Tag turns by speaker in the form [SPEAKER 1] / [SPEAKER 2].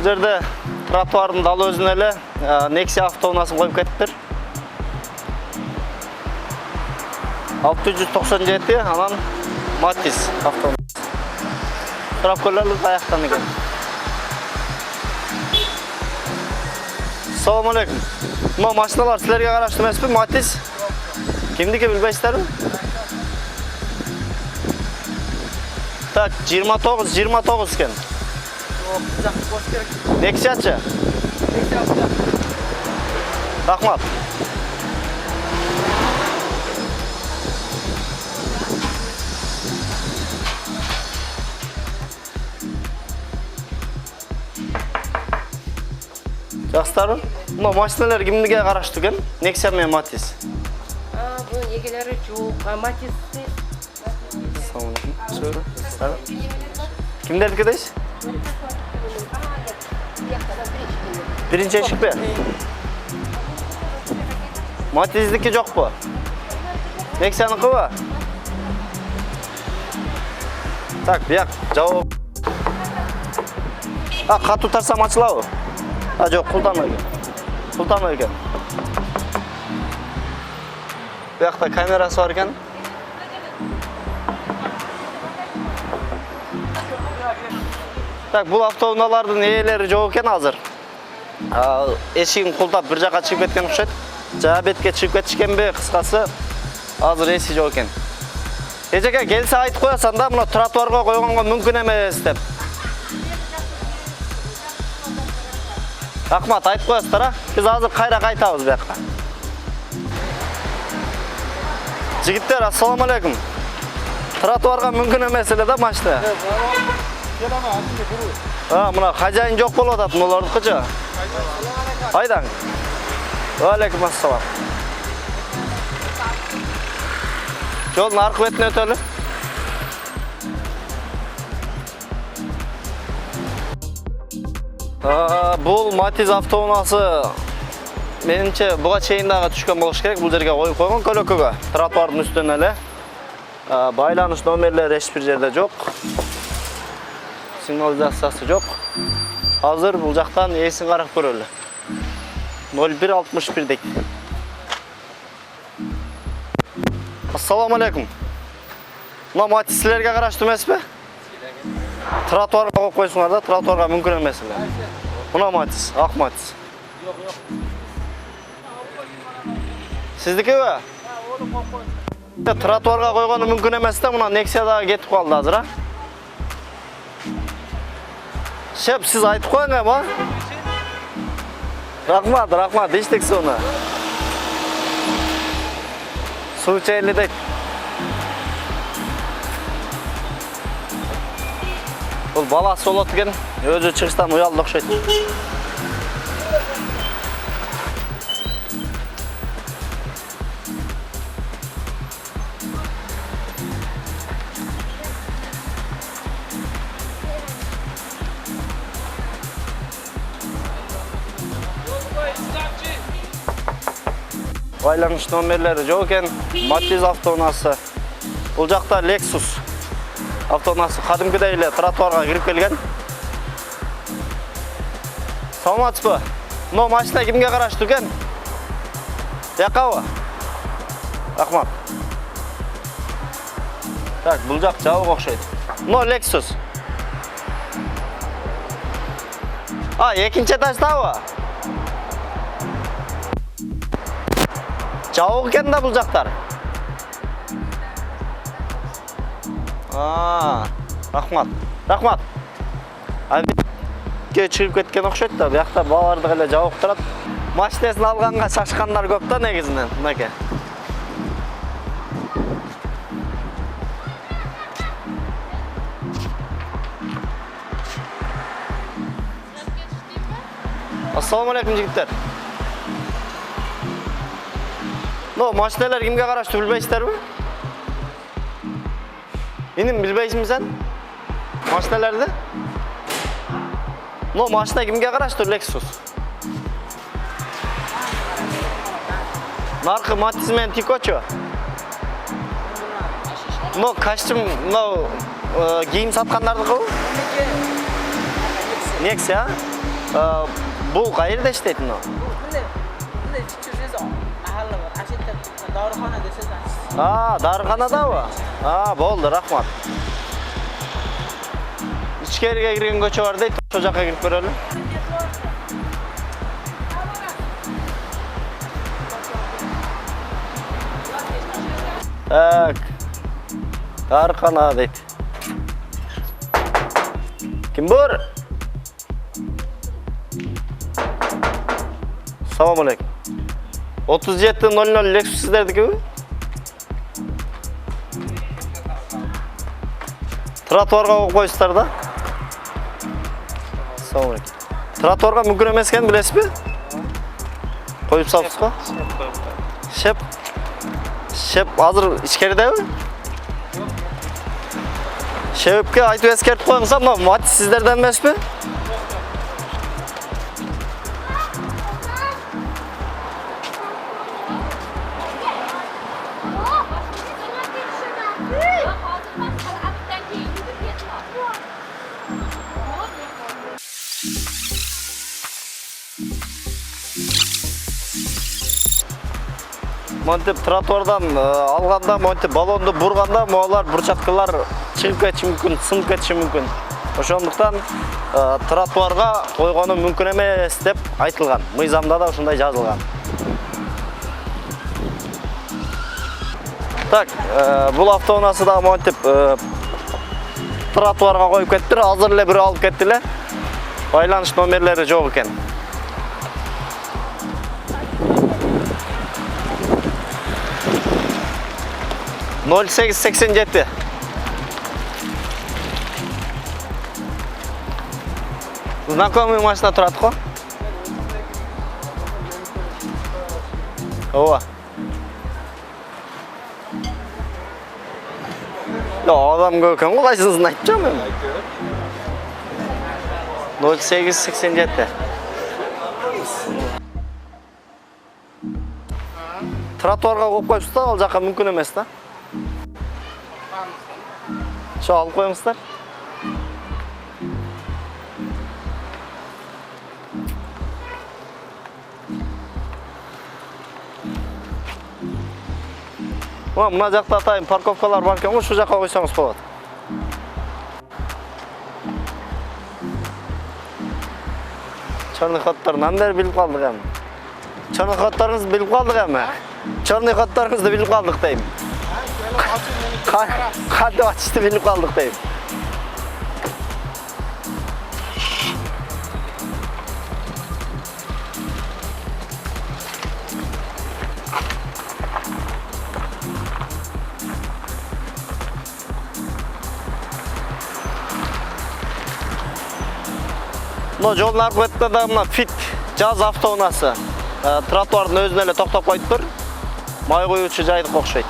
[SPEAKER 1] жерде тротуардың дал өзүнө эле Nexia автоунаасын коюп кетиптир. 697, анан Matiz автоунаасы. Сурап көрөлү каяктан экен. Assalamu alaikum. Мына машиналар силерге караштуу эмеспи? Matiz. Кимдики билбейсиздерби? Так, 29 экен. Nexia-чы? Рахмат. Жастар, мына машиналар кимдиге караштуу экен? Nexia менен Matiz.
[SPEAKER 2] Бул эгелери жок, Matiz.
[SPEAKER 1] Кимдердики дейсиз? Биринчи эшикпи? Matiz'diki жокпу? Nexia'ныкыбы? Так, бияк жабып. Катуу тарсам ачылабы? Жок, култанбай экен. Култанбай экен. Биякта камерасы бар экен. Так, бул автоунаалардын ээлери жок экен азыр. Эшигин култап бир жака чыгып кеткен окшойт. Жаа бетке чыгып кетишкенби, кыскасы азыр эси жок экен. Эжеке келсе айтып коесаң да, мына тротуарга койгонго мүмкүн эмес деп. Рахмат, айтып коесуздар, а? Биз азыр кайра кайтабыз бияка. Жигиттер, ассаламу алейкум. Тротуарга мүмкүн эмес эле да машина. Мына хажайын жок болуп атат мулардыкычы. Айдаң. Алейкум ассалам. Жолдун аркы бетине өтөлү. Бул Matiz автоунаасы менимче буга чейин дагы түшкөн болуш керек. Бул жерге коюп койгон көлөкөгө. Тротуардын үстүнөн эле. Байланыш номерлери эч бир жерде жок. Сигнализациясы жок. Азыр бул жактан эсин карап көрөлү. 0161 дейт. Ассаламу алейкум. Мына Matiz силерге караштуу эмеспи? Тротуарга коюп койсуңар да, тротуарга мүмкүн эмес эле. Мына Matiz, ак Matiz.
[SPEAKER 2] Жок.
[SPEAKER 1] Сиздикиби? Тротуарга койгону мүмкүн эмес да, мына Nexia дагы кетип калды азыр, а? Шеп, сиз айтып коюң эми, а? Рахмат, иштик сууну. Суу чейли дейт. Бул баласы болот экен, өзү чыгыштан уялды окшойт. Байланыш номерлери жок экен. Matiz автоунаасы. Бул жакта Lexus автоунаасы кадимкидей эле тротуарга кирип келген. Саламатсызбы? Мына машина кимге караштуу экен? Якабы? Рахмат. Так, бул жак жабык окшойт. Мына Lexus. Экинчи этаждабы? Жабык экен да бул жактар. Рахмат. Ке чыгып кеткен окшойт да, биякта баардыгы эле жабык турат. Машинасын алганга шашкандар көп да негизинен, мынакей. Ассаламу алейкум жигиттер. Машиналар кимге караштуу билбейсиздерби? Иним билбейсизби сен? Машиналарды? Машина кимге караштуу? Lexus. Наркы Matiz менен Tico'чу? Костюм, кийим саткандардыкыбы? Nexia? Бул кайерде иштейт мына?
[SPEAKER 2] Міне жүрсіз ағалы бар. Ашетті дауырхана десіз.
[SPEAKER 1] Дарыканадабы? Болду, рахмат. İçkeriге кирген көчө бар дейт, ошол жакка кирип көрөлү. Так. Дарыкана дейт. Ким бар? Салам алейкум. 3700 Lexus сиздердикиби? Тротуарга коюп коюсуздар да? Салам алейкум. Тротуарга мүмкүн эмес экен, билесизби? Коюп салыпсыз го? Шеп азыр ичкеридеби? Шепке айтып эскертип коюңуздар, мына Матис сиздерден эмеспи? Монтип тротуардан алганда, монтип баллонду бурганда, моалар бурчаткалар чыгып кетиши мүмкүн, сынып кетиши мүмкүн. Ошондуктан тротуарга койгону мүмкүн эмес деп айтылган. Мыйзамда да ушундай жазылган. Так, бул автоунаасы да монтип тротуарга коюп кеттир. Азыр эле бирөө алып кетти эле. Байланыш номерлери жок экен. Ноль 887. Знакомый машина турат го? Ооба. Адам көп экен го, кайсысын айтып жатам мен. 0887. Тротуарга коюп коюпсуз да, ал жака мүмкүн эмес да. Шо алып коюңуздар. Мына жакта атайын парковкалар бар экен го, шу жакка койсоңуз болот. Чорный ходторунан бери билип калдык эми. Чорный ходторуңузду билип калдык эми. Чорный ходторуңузду билип калдык дейм. Кантип ачышты билип калдык дейм. Мына жолдун аркы бетинде да мына Fit жаз автоунаасы тротуардын өзүнө эле токтоп коюптур. Май куюучу жайдык окшойт.